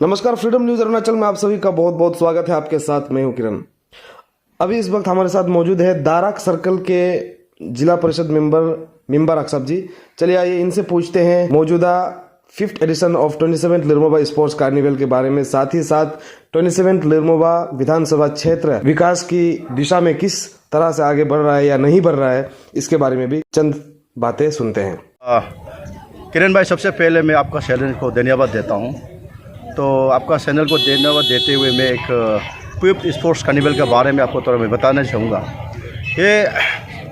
नमस्कार, freedom news Arunachal में आप सभी का बहुत बहुत स्वागत है। आपके साथ मैं हूं किरण। अभी इस वक्त हमारे साथ मौजूद है दाराक सर्कल के जिला परिषद मेंबर अक्सब जी। चलिए आइए इनसे पूछते हैं मौजूदा 5th एडिशन ऑफ 27th लिरमोबा स्पोर्ट्स कार्निवल के बारे में, साथ ही साथ 27th लिरमोबा विधानसभा क्षेत्र विकास की दिशा में किस तरह से आगे बढ़ रहा है या नहीं बढ़ रहा है, इसके बारे में भी चंद बातें सुनते हैं। किरण भाई, सबसे पहले मैं आपका चैनल को धन्यवाद देता हूं। तो आपका चैनल को धन्यवाद देते हुए मैं एक 5th स्पोर्ट्स कार्निवल के बारे में आपको थोड़ा मैं बताना चाहूँगा। ये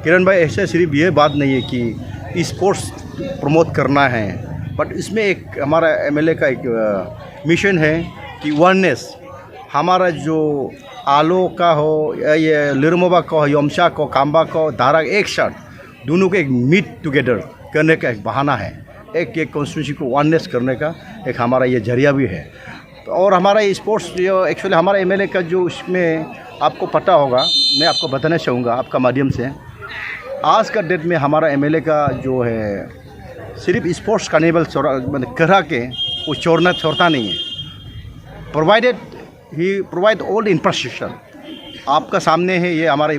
किरण भाई, ऐसे सिर्फ ये बात नहीं है कि स्पोर्ट्स प्रमोट करना है, बट इसमें एक हमारा एमएलए का एक मिशन है कि वननेस, हमारा जो आलो का हो या ये लिरमोबा का हो, योमचा को, काम्बा को, दाराक एक साथ दोनों को एक मीट टुगेदर करने का एक बहाना है, एक कॉन्स्टिट्यूंसी को वननेस करने का एक हमारा ये जरिया भी है। और हमारा ये स्पोर्ट्स जो एक्चुअली हमारा एमएलए का जो इसमें आपको पता होगा, मैं आपको बताना चाहूँगा आपका माध्यम से। आज का डेट में हमारा एमएलए का जो है सिर्फ स्पोर्ट्स कार्निवल मतलब करा के वो छोड़ता नहीं है। प्रोवाइडेड ही प्रोवाइड ऑल इंफ्रास्ट्रक्चर। आपका सामने है ये हमारे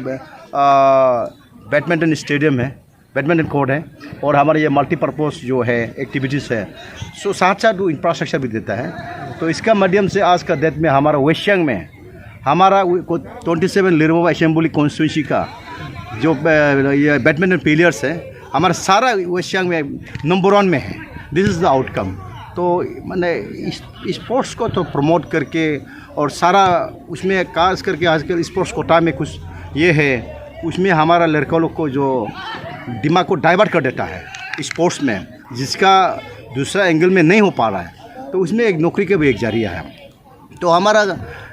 बैडमिंटन स्टेडियम है, बैडमिंटन कोर्ट है, और हमारे ये मल्टीपर्पज़ जो है एक्टिविटीज़ है, सो साथ साथ वो इंफ्रास्ट्रक्चर भी देता है। तो इसका माध्यम से आज का डेट में हमारा वेस्ट सियांग में हमारा 27 लिरमोबा असेंबली कॉन्स्टिट्यूंसी का जो ये बैडमिंटन प्लेयर्स है, हमारा सारा वेस्ट सियांग में नंबर 1 में है। This is the outcome. तो मैंने स्पोर्ट्स को तो प्रमोट करके और सारा उसमें खास करके आजकल स्पोर्ट्स कोटा में कुछ ये है, उसमें हमारा लड़का लोग को जो दिमाग को डाइवर्ट कर देता है स्पोर्ट्स में, जिसका दूसरा एंगल में नहीं हो पा रहा है, तो उसमें एक नौकरी का भी एक जरिया है। तो हमारा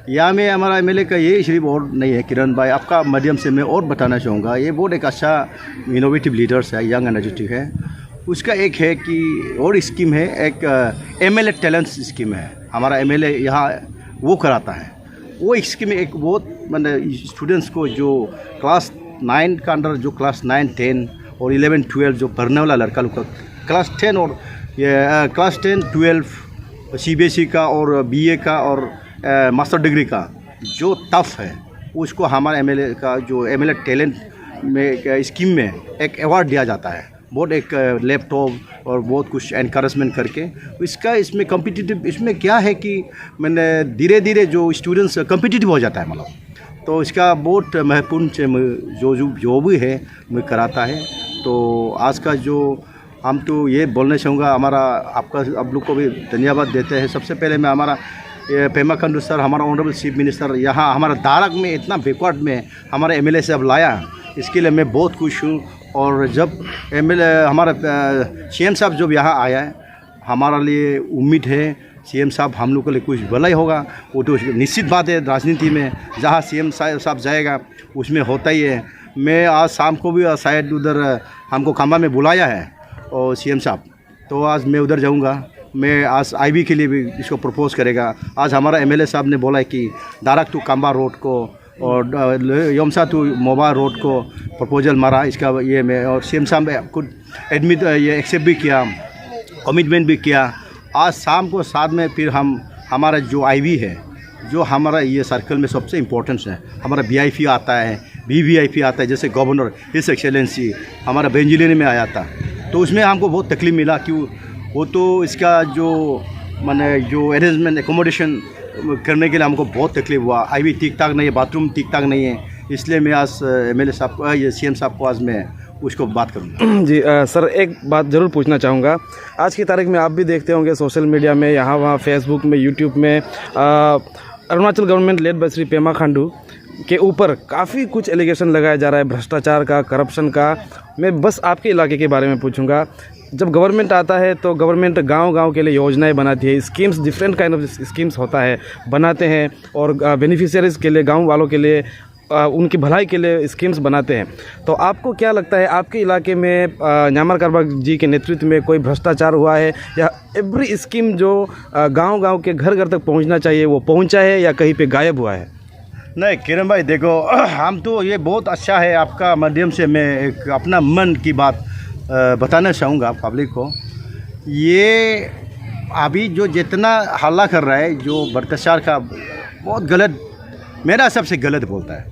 यहाँ में हमारा एमएलए का ये सिर्फ और नहीं है किरण भाई, आपका माध्यम से मैं और बताना चाहूँगा, ये बहुत एक अच्छा इनोवेटिव लीडर्स है, यंग एनर्जेटिक है। उसका एक है कि और स्कीम है, एक एमएलए टैलेंट्स स्कीम है। हमारा एमएलए यहाँ वो कराता है, वो स्कीम एक बहुत मतलब स्टूडेंट्स को जो क्लास 9 का अंडर, जो क्लास 9, 10 और 11, 12 जो पढ़ने वाला लड़का लोग का क्लास 10 और ये क्लास 10, 12 सीबीएसई का और बीए का और मास्टर डिग्री का जो टफ है, उसको हमारे एमएलए का जो एमएलए टैलेंट में स्कीम में एक अवार्ड दिया जाता है। बहुत एक लैपटॉप और बहुत कुछ एनकरेजमेंट करके इसका इसमें कॉम्पिटिटिव, इसमें क्या है कि मैंने धीरे धीरे जो स्टूडेंट्स कॉम्पिटिटिव हो जाता है मतलब, तो इसका बहुत महत्वपूर्ण जो भी है मैं कराता है। तो आज का जो हम तो ये बोलना चाहूँगा, हमारा आपका आप लोग को भी धन्यवाद देते हैं। सबसे पहले मैं हमारा पेमा खांडू सर, हमारा ऑनरेबल चीफ मिनिस्टर यहाँ हमारा दाराक में इतना बैकवर्ड में हमारे एमएलए से अब लाया, इसके लिए मैं बहुत खुश हूँ। और जब एमएलए हमारा सीएम साहब जब यहाँ आया है, हमारा लिए उम्मीद है सीएम साहब हम लोग के लिए कुछ भला ही होगा। वो तो निश्चित बात है, राजनीति में जहाँ सीएम साहब जाएगा उसमें होता ही है। मैं आज शाम को भी शायद उधर हमको काम्बा में बुलाया है और सीएम साहब, तो आज मैं उधर जाऊंगा। मैं आज आईबी के लिए भी इसको प्रपोज़ करेगा। आज हमारा एमएलए साहब ने बोला है कि दाराक टू काम्बा रोड को और योमचा टू मोबा रोड को प्रपोजल मारा इसका ये में, और सीएम साहब ने खुद एडमिट ये एक्सेप्ट भी किया, कमिटमेंट भी किया। आज शाम को साथ में फिर हम हमारा जो आईवी है, जो हमारा ये सर्कल में सबसे इम्पोर्टेंस है, हमारा वीआईपी आता है, वीवीआईपी आता है, जैसे गवर्नर हिज एक्सेलेंसी हमारा बेंजिलियन में आया था, तो उसमें हमको बहुत तकलीफ मिला कि वो तो इसका जो मैंने जो अरेंजमेंट एकोमोडेशन करने के लिए हमको बहुत तकलीफ हुआ। आईवी ठीक ठाक नहीं है, बाथरूम ठीक ठाक नहीं है, इसलिए मैं आज एमएलए साहब को, ये सीएम साहब को आज मैं उसको बात करूँगा। जी सर, एक बात ज़रूर पूछना चाहूँगा। आज की तारीख में आप भी देखते होंगे सोशल मीडिया में, यहाँ वहाँ फेसबुक में, यूट्यूब में Arunachal government led by Shri Pema Khandu के ऊपर काफ़ी कुछ एलिगेशन लगाया जा रहा है, भ्रष्टाचार का, करप्शन का। मैं बस आपके इलाके के बारे में पूछूंगा। जब गवर्नमेंट आता है तो गवर्नमेंट गांव-गांव के लिए योजनाएं बनाती है, schemes, different kind of schemes होता है, बनाते हैं, और बेनिफिशियरीज़ के लिए, गांव वालों के लिए, उनकी भलाई के लिए स्कीम्स बनाते हैं। तो आपको क्या लगता है, आपके इलाके में न्यामर कारबा जी के नेतृत्व में कोई भ्रष्टाचार हुआ है, या एवरी स्कीम जो गांव-गांव के घर घर तक पहुंचना चाहिए वो पहुंचा है, या कहीं पे गायब हुआ है? नहीं किरण भाई, देखो हम तो ये बहुत अच्छा है, आपका माध्यम से मैं एक अपना मन की बात बताना चाहूँगा पब्लिक को। ये अभी जो जितना हल्ला कर रहा है, जो भ्रष्टाचार का बहुत गलत, मेरा सबसे गलत बोलता है।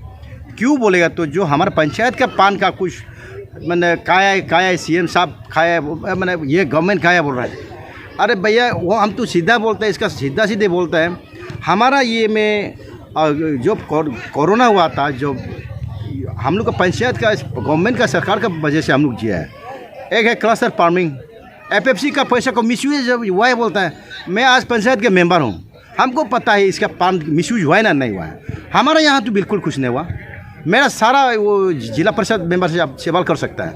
क्यों बोलेगा? तो जो हमारा पंचायत का पान का कुछ मैंने खाया सीएम साहब खाया, मैंने ये गवर्नमेंट खाया बोल रहा है। अरे भैया वो हम तो सीधा बोलते हैं, इसका सीधा सीधे बोलता है। हमारा ये में जो कोरोना हुआ था, जो हम लोग का पंचायत का गवर्नमेंट का सरकार का वजह से हम लोग जिया है। एक है क्लस्टर फार्मिंग, एफएफसी का पैसा को मिसयूज हुआ है बोलता है। मैं आज पंचायत के मेंबर हूँ, हमको पता है इसका पान मिसयूज हुआ है ना नहीं हुआ है। हमारा यहाँ तो बिल्कुल कुछ नहीं हुआ। मेरा सारा वो जिला परिषद मेंबर से आप सवाल कर सकता है।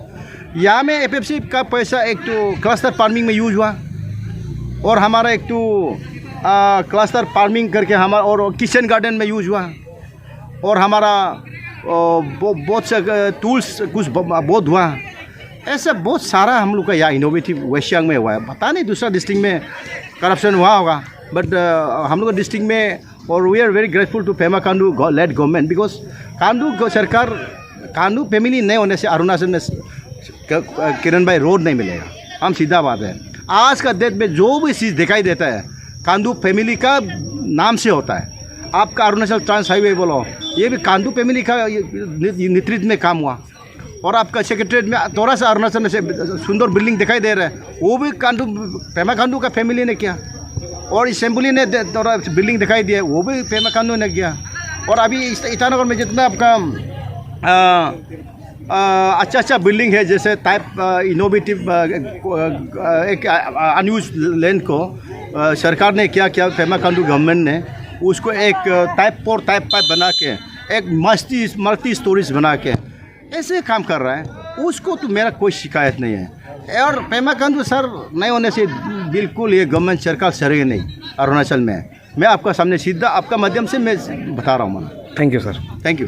यहाँ में एफएफसी का पैसा एक तो क्लस्टर फार्मिंग में यूज हुआ, और हमारा एक तो क्लस्टर फार्मिंग करके हमारा और किचन गार्डन में यूज हुआ, और हमारा बहुत से टूल्स कुछ बहुत हुआ। ऐसा बहुत सारा हम लोग का यहाँ इनोवेटिव वेस्ट सियांग में हुआ है। पता नहीं दूसरा डिस्ट्रिक्ट में करप्शन हुआ होगा, बट हम लोग डिस्ट्रिक्ट में, और we are very grateful to Pema Khandu led government, because Khandu सरकार, खांडू फैमिली नहीं होने से अरुणाचल में किरण भाई रोड नहीं मिलेगा। हम सीधा बात है, आज का डेट में जो भी चीज़ दिखाई देता है खांडू फैमिली का नाम से होता है। आपका अरुणाचल ट्रांस हाईवे बोलो, ये भी खांडू फैमिली का नेतृत्व में काम हुआ। और आपका सेक्रेटरीट में थोड़ा सा अरुणाचल में से सुंदर बिल्डिंग दिखाई दे रहा है, वो भी पेमा खांडू का फैमिली ने किया। और असेंबली ने थोड़ा बिल्डिंग दिखाई दिया, वो भी पेमा खांडू ने किया। और अभी ईटानगर में जितना आपका अच्छा बिल्डिंग है, जैसे टाइप इनोवेटिव एक अनयूज लैंड को सरकार ने क्या किया, पेमा खांडू गवर्नमेंट ने उसको एक टाइप 4 टाइप 5 बना के, एक मल्टी स्टोरीज बना के ऐसे काम कर रहा है। उसको तो मेरा कोई शिकायत नहीं है। और पेमा खांडू सर नहीं होने से बिल्कुल ये गवर्नमेंट सरकार सही नहीं अरुणाचल में। मैं आपका सामने सीधा आपका माध्यम से मैं बता रहा हूँ। Thank you sir. Thank you.